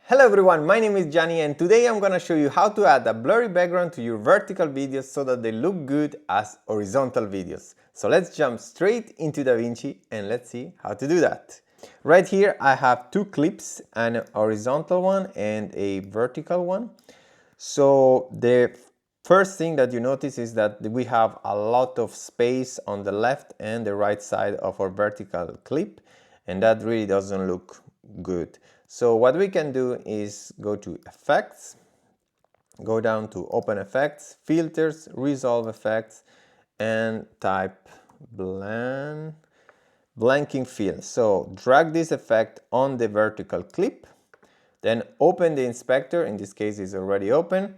Hello everyone, my name is Gianni and today I'm gonna show you how to add a blurry background to your vertical videos so that they look good as horizontal videos. So let's jump straight into DaVinci and let's see how to do that. Right here I have two clips, an horizontal one and a vertical one. So the first thing that you notice is that we have a lot of space on the left and the right side of our vertical clip, and that really doesn't look good. So what we can do is go to Effects, go down to Open Effects, Filters, Resolve Effects, and type blanking fill. So drag this effect on the vertical clip, then open the inspector, in this case it's already open,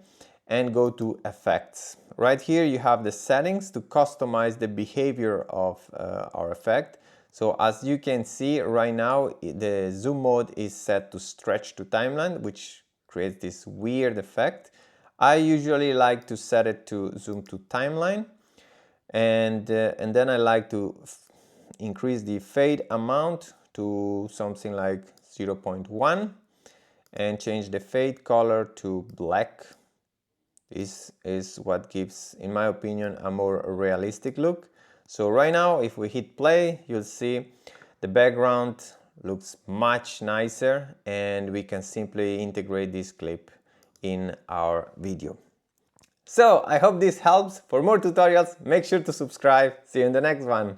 and go to Effects. Right here you have the settings to customize the behavior of our effect. So as you can see right now, the zoom mode is set to stretch to timeline, which creates this weird effect. I usually like to set it to zoom to timeline, and then I like to increase the fade amount to something like 0.1 and change the fade color to black. This is what gives, in my opinion, a more realistic look. So right now, if we hit play, you'll see the background looks much nicer and we can simply integrate this clip in our video. So I hope this helps. For more tutorials, make sure to subscribe. See you in the next one.